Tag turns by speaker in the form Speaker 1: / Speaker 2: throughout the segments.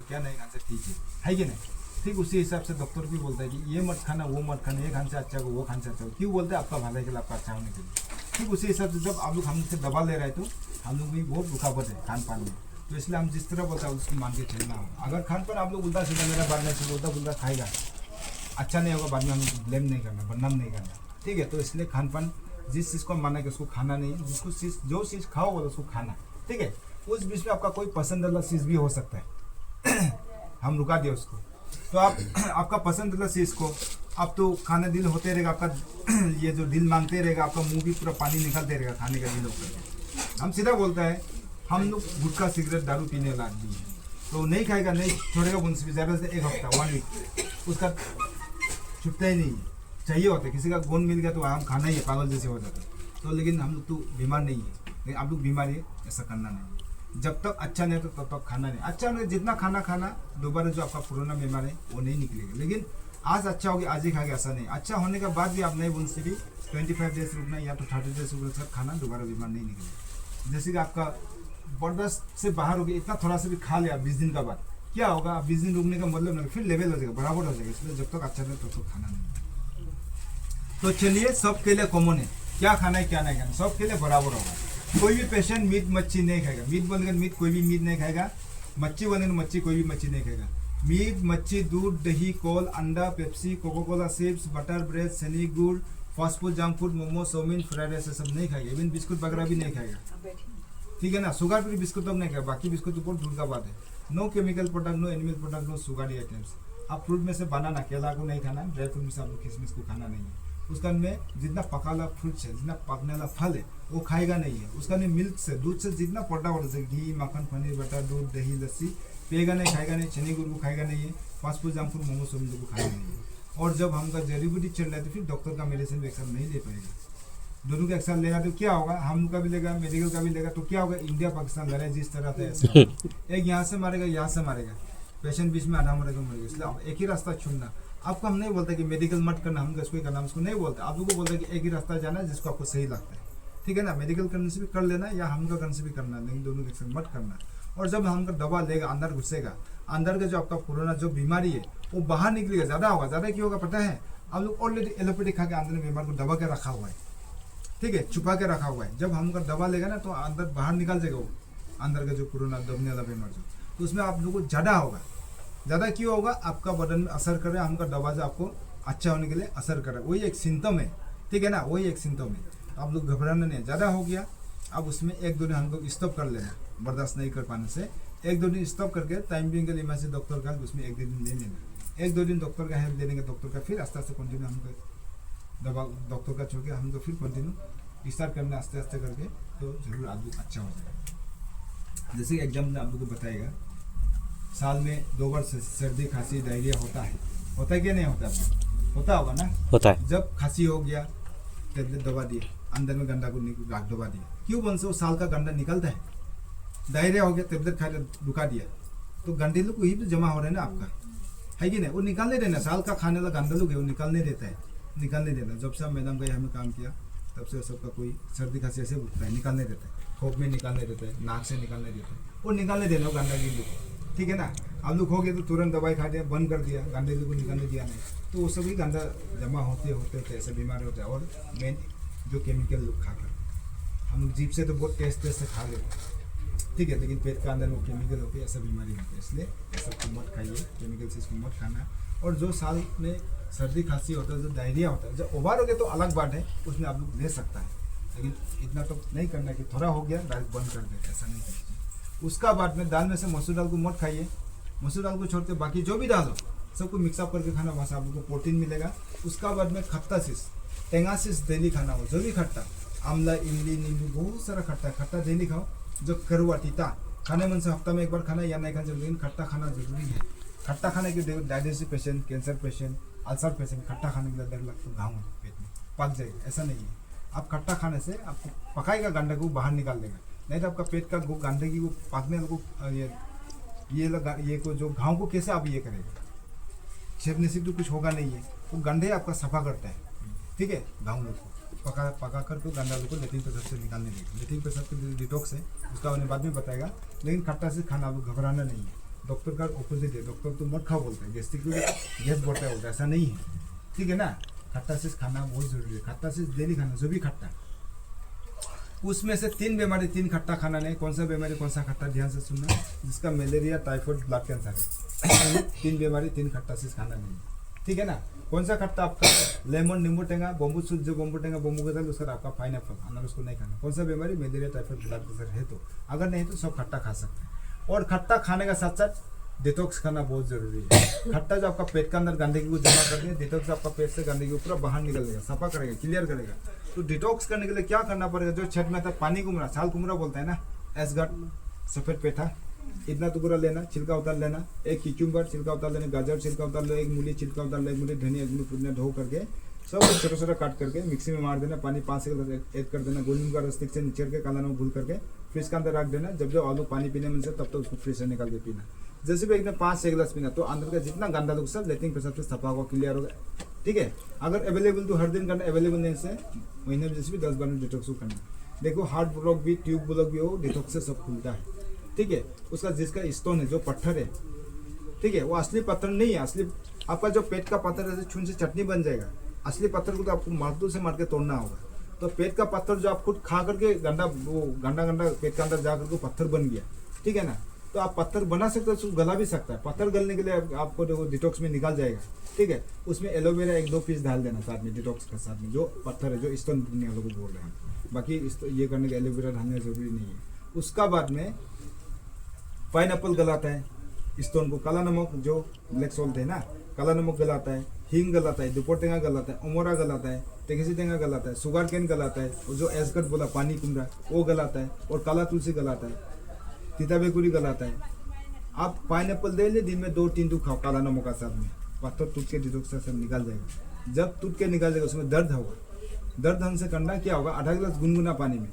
Speaker 1: क्या नहीं खाने से ठीक है कि नहीं। ठीक उसी हिसाब से डॉक्टर भी बोलता है कि ये मत खाना वो मत खाना, ये खाने से अच्छा हो वो खाने से अच्छा हो। क्यों बोलते हैं? आपका भलाई के लिए, आपका अच्छा होने के लिए। ठीक उसी हिसाब से जब आप लोग हमसे दवा ले रहे हैं तो हम लोग भी बहुत रुकावट है खान पान में, तो इसलिए हम जिस तरह बोलते हैं उसको मान के चलना होगा। अगर खान पान आप लोग उल्टा सीधा मेरा बाद में उल्टा पुल्टा खाएगा, अच्छा नहीं होगा, बाद में हमें ब्लेम नहीं करना, बदनाम नहीं करना। ठीक है, तो इसलिए खान पान जिस चीज़ को माना कि उसको खाना नहीं, जिसको चीज़ जो चीज़ खाओ उसको खाना। ठीक है, उस बीच में आपका कोई पसंद वाला चीज़ भी हो सकता है हम रुका दिए उसको, तो आप आपका पसंद वाला चीज़ को आप तो खाने दिल होते रहेगा आपका ये जो दिल मांगते रहेगा, आपका मुंह भी पूरा पानी निकलते रहेगा खाने का दिल होकर। हम सीधा बोलता है, हम लोग गुटखा सिगरेट दारू पीने वाला आदमी है, तो नहीं खाएगा, नहीं छोड़ेगा उनसे भी ज़्यादा से एक हफ्ता 1 वीक उसका छुटता ही नहीं है। चाहिए होता है, किसी का गोंद मिल गया तो हम खाना ही है, पागल जैसे हो जाता है। तो लेकिन हम लोग तो बीमार नहीं है, लेकिन आप लोग बीमार है, ऐसा करना नहीं। जब तक अच्छा नहीं तो तब तक खाना नहीं। अच्छा नहीं, जितना खाना खाना दोबारा जो आपका पुराना बीमार है वो नहीं निकलेगा। लेकिन आज अच्छा हो गया आज ही खाएगा ऐसा नहीं, अच्छा होने के बाद भी आप नहीं बोल से भी 25 डेज रुकना या तो 30 डेज रुकना, खाना दोबारा बीमार नहीं निकलेगा। जैसे कि आपका बर्दाश्त से बाहर हो गया, इतना थोड़ा सा भी खा लिया 20 दिन का बाद, क्या होगा? 20 दिन रुकने का मतलब नहीं, फिर लेवल हो जाएगा, बराबर हो जाएगा। इसलिए जब तक अच्छा नहीं तब तक खाना नहीं। तो चलिए, सबके लिए कॉमन है, क्या खाना है क्या नहीं खाना, सबके लिए बराबर होगा। कोई भी पेशेंट मीट मच्छी नहीं खाएगा, मीट बोलेगा मीट कोई भी मीट नहीं खाएगा, मच्छी बोलेगा मच्छी कोई भी मच्छी नहीं खाएगा। मीट मच्छी दूध दही कोल अंडा Pepsi Coca Cola chips butter bread सनी गुड़ fast food junk food momo chow mein fried rice सब नहीं खाएगा। इवन बिस्कुट वगैरह भी नहीं खाएगा। ठीक है ना, शुगर फ्री बिस्कुट तो नहीं खाएगा, बाकी बिस्कुट तो बहुत दूर का बात है। No chemical product, no animal product, no sugar items. आप फ्रूट में से बनाना केला को नहीं खाना, ड्राई फ्रूट में से आपको किशमिश को खाना नहीं है। उसका में जितना पका वाला फ्रूट्स है, जितना पकने वाला फल है वो खाएगा नहीं है। उसका में मिल्क से दूध से जितना प्रोडक्ट होता है, घी मक्खन पनीर बटर दूध दही लस्सी पिएगा नहीं, खाएगा नहीं, चने गुड़ को खाएगा नहीं है, fast food junk food momo सोमो को खाएगा नहीं है। और जब हमका जड़ी बूटी चल रहा है तो फिर डॉक्टर का मेडिसिन भी एक्शन नहीं ले पाएगा। दोनों का एक्शन लेगा तो क्या होगा? हम का भी लेगा, मेडिकल का भी लेगा, तो क्या होगा? इंडिया पाकिस्तान लड़ाई जिस तरह से ऐसा एक यहाँ से मारेगा यहाँ से मारेगा, पेशेंट बीच में आधा मरेगा मरेगा। इसलिए आप एक ही रास्ता चुनना। आपको हम नहीं बोलते कि मेडिकल मत करना, हम इसको ही करना, हम उसको नहीं बोलते। आप लोगों को बोलते हैं कि एक ही रास्ता जाना है जिसको आपको सही लगता है। ठीक है ना, मेडिकल करने से भी कर लेना या हम का करने से भी करना, लेकिन दोनों एक्शन मत करना। और जब हमका दवा लेगा अंदर घुसेगा, अंदर का जो आपका पुराना जो बीमारी है वो बाहर निकलेगा, ज़्यादा होगा। ज़्यादा क्यों होगा पता है? आप लोग ऑलरेडी एलोपैथिक खा के अंदर में बीमार को दबा के रखा हुआ है। ठीक है, छुपा के रखा हुआ है। जब हमका दवा लेगा ना तो अंदर बाहर निकल जाएगा वो अंदर का जो पुराना दबने वाला बीमार जो, तो उसमें आप लोगों को ज़्यादा होगा। ज़्यादा क्यों होगा? आपका बदन में असर कर रहा है, हमका दवा जो आपको अच्छा होने के लिए असर कर रहा है, वही एक सिम्टम है। ठीक है ना, वही एक सिम्टम है। आप लोग घबराना नहीं है। ज़्यादा हो गया अब उसमें 1-2 दिन हमको स्टॉप कर लेना, बर्दाश्त नहीं कर पाने से 1-2 दिन स्टॉप करके टाइम बिंग के लिए मैं से डॉक्टर का उसमें 1-2 दिन ले लेना। 1-2 दिन डॉक्टर का हेल्प लेने का, डॉक्टर का फिर आस्ते आस्ते कंटिन्यू हमको दवा डॉक्टर का छोड़ के हमको फिर कंटिन्यू स्टार्ट करना आस्ते आस्ते करके, तो जरूर आदमी अच्छा हो जाएगा। जैसे कि एग्जाम में आप लोग को बताएगा, साल में 2 बार सर्दी खांसी डायरिया होता है क्या नहीं होता? होता होगा ना,
Speaker 2: होता है।
Speaker 1: जब खांसी हो गया टेबलेट दबा दिए, अंदर में गंदा को राख दबा दिया, क्यों बन से वो साल का गंदा निकलता है। डायरिया हो गया टेबलेट खा रुका दिया, तो गंदे लोग वही तो जमा हो रहे हैं ना आपका, है कि नहीं? वो निकालने देना, साल का खाने वाला गंदा लोग है वो निकालने देता है, निकालने देना। जब से मैडम का हमें काम किया तब से सबका कोई सर्दी खांसी ऐसे उठता है, निकालने देता है, खोप में निकालने देता है, नाक से निकालने देता है, वो निकालने देना वो गंदा गिल्ली को। ठीक है ना, आप लोग हो गए तो तुरंत दवाई खा दिया, बंद कर दिया, गंदे को निकालने दिया नहीं, तो वो सभी गंदा जमा होते होते ऐसे बीमार होता है। और मेन जो केमिकल लोग खाकर, हम लोग जीभ से तो बहुत टेस्ट से खा लेते हैं, ठीक है, लेकिन पेट के अंदर वो केमिकल होते हैं, ऐसा बीमारी होती है। इसलिए ये सब को मत खाइए, केमिकल से इसको मत खाना। और जो साल में सर्दी खांसी होता है, जो डायरिया होता है, जब ओवर हो गया तो अलग बात है, उसमें आप लोग ले सकता है, लेकिन इतना तो नहीं करना कि थोड़ा हो गया डायरेक्ट बंद कर दे, ऐसा नहीं करना। उसका बाद में दाल में से मसूर दाल को मत खाइए, मसूर दाल को छोड़ के बाकी जो भी दाल हो सबको मिक्सअप करके खाना, वहाँ से आप लोग को प्रोटीन मिलेगा। उसका बाद में खट्टा चीज टेंगा चीज डेली खाना हो, जो भी खट्टा आंवला इमली नींबू बहुत सारा खट्टा है, खट्टा डेली खाओ। जो करुआ तीता खाने मन से हफ्ता में 1 बार खाना या नहीं खाना, लेकिन खट्टा खाना जरूरी है। खट्टा खाने के diabetes patient, cancer patient, ulcer patient खट्टा खाने के लिए डर लगता है, घाव पेट में पक जाएगा, ऐसा नहीं है। आप खट्टा खाने से आपको पकाएगा गंडा को बाहर निकाल देगा, नहीं तो आपका पेट का गंदगी को पकने को ये को जो घाव को कैसे आप ये करेगा, छेदने से तो कुछ होगा नहीं है, वो गंडे आपका सफा करता है। ठीक है, घाव लोग को पका कर तो गंदा लोग को लेट्रिन पेशाब से निकालने देगा। लेट्रिन पेशाब के डिटॉक्स है, उसका उन्हें बाद में बताएगा। लेकिन खट्टा से खाना आप घबराना नहीं है, डॉक्टर का ऑपोजिट है, डॉक्टर तो मत खाओ बोलता है, गैस्ट्रिक गैस बढ़ता है बोलता है, ऐसा नहीं है, ठीक है ना। खट्टा चीज खाना बहुत जरूरी है, खट्टा चीज डेली खाना, जो भी खट्टा, उसमें से 3 बीमारी 3 खट्टा खाना नहीं। कौन सा बीमारी कौन सा खट्टा, ध्यान से सुनना, जिसका मलेरिया, टाइफाइड, ब्लड कैंसर है, 3 बीमारी 3 खट्टा चीज खाना नहीं, ठीक है ना। कौन सा खट्टा आपका, लेमन, नींबू टेंगा, बम्बू सूट, जो बम्बू टेंगा बम्बू के दाल, उसका आपका पाइनएप्पल, अनारस को नहीं खाना। कौन सा बीमारी, मलेरिया, टाइफाइड, ब्लड कैंसर है तो, अगर नहीं तो सब खट्टा खा सकते हैं। और खट्टा खाने का साथ साथ डिटॉक्स खाना बहुत जरूरी है। खट्टा जो आपका पेट के अंदर गंदगी को जमा कर दिया, डिटॉक्स आपका पेट से गंदगी पूरा बाहर निकल देगा, सफा करेगा, क्लियर करेगा। तो डिटॉक्स करने के लिए क्या करना पड़ेगा, जो छठ में था पानी कुमरा, साल कुमरा बोलता है ना, एसगट, सफेद पेठा, इतना टुकड़ा लेना, छिलका उतार लेना, एक क्यूकम्बर छिलका उतार लेना, गाजर छिलका उतार लो, एक मूली छिलका उतार लो, एक मूली धनिया, एक मूली पुदीना धो करके सब छोटा छोटा काट करके मिक्सी में मार देना, पानी 5 गिलास ऐड कर देना, गोलूम का रस ठीक से निचर के काला नमक घुल करके फ्रिज के अंदर रख देना। जब आलू पानी पीने में से तब तक उसको फ्रिज से निकाल के पीना। जैसे भी एकदम 5-6 गिलास पीना, तो अंदर का जितना गंदा लोग सब लेटिंग पेशाब से सफा होगा, क्लियर होगा, ठीक है। अगर अवेलेबल तो हर दिन करना, अवेलेबल नहीं से महीने में जैसे भी 10 बार डिटॉक्स करना। देखो हार्ट ब्लॉक भी, ट्यूब ब्लॉक भी हो, डिटॉक्स से सब खुलता है, ठीक है। उसका जिसका स्टोन है, जो पत्थर है, ठीक है, वो असली पत्थर नहीं है। असली आपका जो पेट का पत्थर है, छून से चटनी बन जाएगा। असली पत्थर को तो आपको मजदूर से मार के तोड़ना होगा। तो पेट का पत्थर जो आप खुद खा करके गंदा, वो गंदा गंदा पेट के अंदर जा करके पत्थर बन गया, ठीक है ना। तो आप पत्थर बना सकते हो, उसको गला भी सकता है। पत्थर गलने के लिए आपको देखो डिटॉक्स में निकाल जाएगा, ठीक है। उसमें एलोवेरा 1-2 पीस डाल देना साथ में, डिटॉक्स के साथ में, जो पत्थर है, जो स्टोन बनने वालों को बोल रहे हैं। बाकी ये करने के एलोवेरा डालना जरूरी नहीं है। उसका बाद में पाइनएप्पल गलाता है स्टोन को, काला नमक जो ब्लैक सॉल्ट है ना, काला नमक गलाता है, हींग गलाता है, दुपट टेंगा गलाता है, उमोरा गलाता है, टेकेसी टेंगा गलाता है, सुगर केन गलाता है, और जो एसगट बोला पानी कुमरा वो गलाता है, और काला तुलसी गलाता है, तीता बेकुरी गलाता है। आप पाइनएप्पल दे ले, दिन में 2-3 टूक खाओ काला नमक का साथ में, पत्थर टूट के डिटॉक्स से निकाल जाएगा। जब टूट के निकाल जाएगा उसमें दर्द होगा, दर्द ढंग से करना क्या होगा, आधा गिलास गुनगुना पानी में,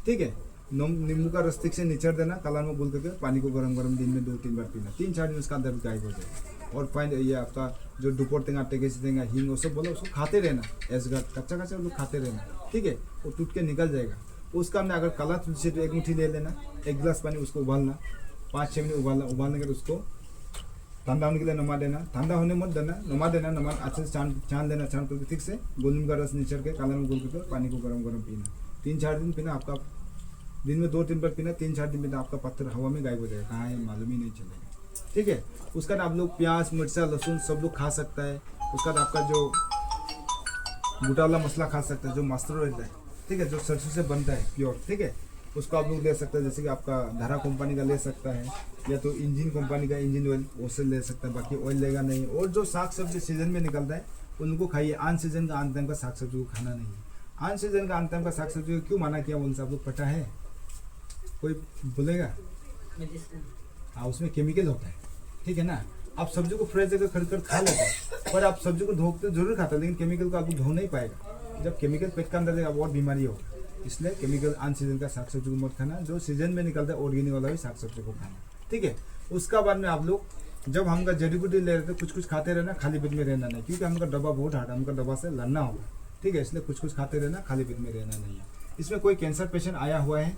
Speaker 1: ठीक है, नींबू का रस ठीक से निचड़ देना, काला नमक घुल करके पानी को गरम गरम दिन में 2-3 बार पीना, 3-4 दिन उसका दर्द गायब हो जाएगा। और फाइन ये आपका जो दुपट टेंगा, टेकेसी टेंगा, हींग, वो सब बोला, उसको खाते रहना, एसगट कच्चा कच्चा लोग खाते रहना, ठीक है, वो टूट के निकल जाएगा। उसका हमने अगर काला तुलसी तो 1 मुट्ठी ले लेना, 1 गिलास पानी, उसको उबालना, 5-6 मिनट उबालना, उबालने के बाद उसको ठंडा होने के लिए नमा देना, ठंडा होने मत देना, नमा देना, नमा अच्छे से छान लेना, छान करके ठीक से गोलूम का रस निचड़ के काला नमक घोल करके पानी को गरम गरम पीना, 3-4 दिन पीना। आपका दिन में 2-3 बार पीना, 3-4 दिन पीना, आपका पत्थर हवा में गायब हो जाएगा, कहाँ है मालूम ही नहीं चलेगा, ठीक है। उसका बाद आप लोग प्याज, मिर्चा, लहसुन सब लोग खा सकता है। उसका बाद आपका जो बूटा वाला मसला खा सकता है, जो मास्टर रहता है, ठीक है, जो सरसों से बनता है प्योर, ठीक है, उसको आप लोग ले सकते हैं। जैसे कि आपका धारा कंपनी का ले सकता है, या तो इंजिन कंपनी का इंजिन ऑयल उससे ले सकता है, बाकी ऑयल लेगा नहीं। और जो साग सब्जी सीजन में निकलता है उनको खाइए, आन सीजन का आन टाइम का साग सब्जी को खाना नहीं है। आन सीजन का आन टाइम का साग सब्जी को क्यों माना किया उनसे आप लोग पता है, कोई बोलेगा? हाँ, उसमें केमिकल होता है, ठीक है ना। आप सब्जी को फ्रेश जगह खरीद कर खा लेते हैं, पर आप सब्जी को धोते जरूर खाते हैं, लेकिन केमिकल को आप धो नहीं पाएगा। जब केमिकल पेट के अंदर जाएगा और बीमारी होगा, इसलिए केमिकल अन सीजन का साग सब्जी को मत खाना, जो सीजन में निकलता है ऑर्गेनिक वाला भी साग सब्जी को खाना, ठीक है। उसका बाद में आप लोग जब हमका जड़ी बूटी ले रहे थे, कुछ कुछ खाते रहना, खाली पेट में रहना नहीं, क्योंकि हमका डब्बा बहुत हार्ड है, हमका डब्बा से लड़ना होगा, ठीक है। इसलिए कुछ कुछ खाते रहना, खाली पेट में रहना नहीं है। इसमें कोई कैंसर पेशेंट आया हुआ है,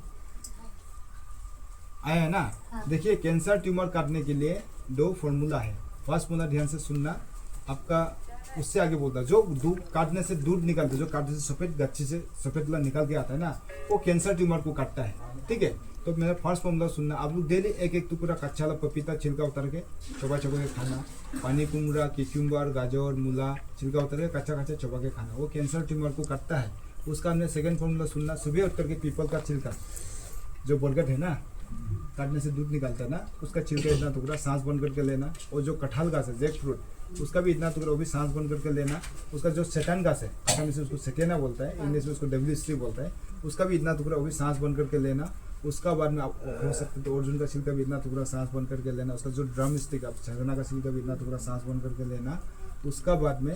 Speaker 1: आया है ना? हाँ। देखिए, कैंसर ट्यूमर काटने के लिए 2 फॉर्मूला है। फर्स्ट फॉर्मूला ध्यान से सुनना, आपका उससे आगे बोलता है, जो दूध काटने से दूध निकलता है, जो काटने से सफेद गच्छी से सफेद वाला निकल के आता है ना, वो कैंसर ट्यूमर को काटता है, ठीक है। तो मेरा फर्स्ट फॉर्मूला सुनना, आप लोग डेली 1-1 टुकड़ा कच्चा वाला पपीता छिलका उतार के चबा के खाना, पानी कुमड़ा, क्यूकम्बर, गाजर, मूला छिलका उतार के कच्चा कच्चा चबा के खाना, वो कैंसर ट्यूमर को काटता है। उसका हमने सेकंड फॉर्मूला सुनना, सुबह उठ करके पीपल का छिलका, जो बरगद है ना, काटने से दूध निकलता है ना, उसका छिलका इतना टुकड़ा सांस बंद करके लेना। और जो कटहल घास है, जैक फ्रूट, उसका भी इतना टुकड़ा, वो भी सांस बंद करके लेना। उसका जो सेटन घास है, आसामी से उसको सेटेना बोलता है, इंग्लिश में उसको WC बोलता है, उसका भी इतना टुकड़ा, वो भी सांस बंद करके लेना। उसका बाद में आप हो सकते तो अर्जुन का छिलका भी इतना टुकड़ा सांस बंद करके लेना। उसका जो ड्रम स्टिक, आप झरना का छिलका भी इतना टुकड़ा सांस बंद करके लेना। उसका बाद में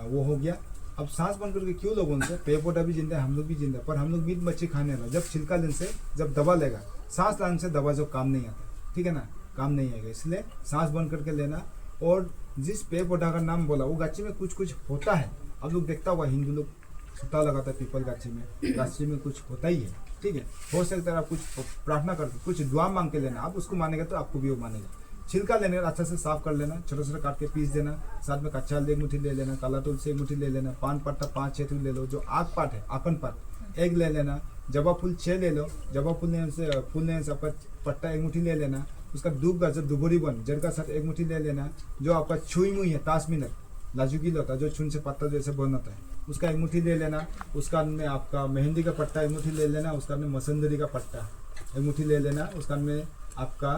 Speaker 1: वो हो गया। अब सांस बंद करके क्यों लोगों से, पेड़ पौधा भी जिंदा है, हम लोग भी जिंदा है, पर हम लोग मीट मच्छी खाने वाला, जब छिलका लेने से जब दबा लेगा, सांस लाने से दवा जो काम नहीं आता, ठीक है ना, काम नहीं आएगा, इसलिए सांस बंद करके लेना। और जिस पेड़ पौधा का नाम बोला, वो गाछी में कुछ कुछ होता है, आप लोग देखता होगा, हिंदू लोग सुता लगाता है पीपल गाछी में कुछ होता ही है, ठीक है। हो सकता है आप कुछ प्रार्थना करके कुछ दुआ मांग के लेना, आप उसको मानेगा तो आपको भी वो मानेगा, छिलका लेने का अच्छा से साफ कर लेना, छोटा छोटा काट के पीस देना, साथ में कच्चा हल्दी 1 मुट्ठी ले लेना, काला तुलसी 1 मुट्ठी ले लेना, पान पत्ता 5-6 ले लो, जो आग पात है आपन पात 1 ले लेना, जवा फूल 6 ले लो, जवा फूल लेने से आपका पत्ता 1 मुट्ठी ले लेना, उसका दूब गाजर दुबोरी बन जड़ का साथ 1 मुट्ठी ले लेना, जो आपका छुई मुई है ताश मिनट लाजुकी होता है जो छुन से पत्ता जैसे बन होता है उसका 1 मुट्ठी ले लेना, उसका में आपका मेहंदी का पत्ता 1 मुट्ठी ले लेना, उसका में मसंदरी का पत्ता 1 मुट्ठी ले लेना, उसका में आपका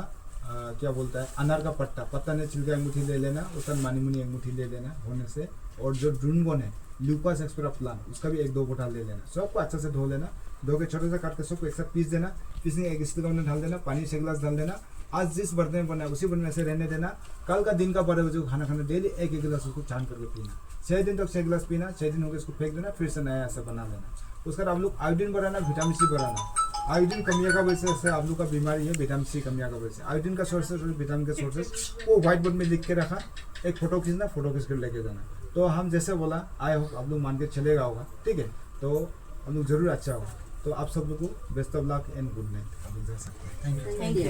Speaker 1: क्या बोलता है अनार का पत्ता ने छिलका 1 मुट्ठी ले लेना, उसका मानी मुनी 1 मुट्ठी ले लेना होने से, और जो ड्रूनगोन है ल्यूकास एक्सपेरा प्लांट उसका भी 1-2 बोटा ले लेना, सबको अच्छा से धो लेना, धो के छोटे से काट के सबको एक साथ पीस देना, पीसने 1 स्टील में डाल देना, पानी 6 गिलास डाल देना, आज जिस बर्तन में बना है उसी बर्तन में से रहने देना, कल का दिन का 12 बजे को खाना डेली 1-1 गिलास उसको छान करके पीना, 6 दिन तक 6 गिलास पीना, 6 दिन हो गए इसको फेंक देना, फिर से नया ऐसा बना लेना। उसके बाद आप लोग आयोडीन बढ़ाना, विटामिन सी बढ़ाना, आयोडीन कमिया का वजह से आप लोग का बीमारी है विटामिन सी कमिया का वजह से, आयोडीन का सोर्सेस और विटामिन का सोर्सेस वो व्हाइट बोर्ड में लिख के रखा, एक फोटो खींचना, फोटो खींच कर लेके जाना, तो हम जैसे बोला आई होप आप लोग मान के चलेगा होगा, ठीक है, तो हम लोग जरूर अच्छा होगा, तो आप सब लोग को best of luck and good night, आप लोग जा सकते हैं।
Speaker 2: Thank you.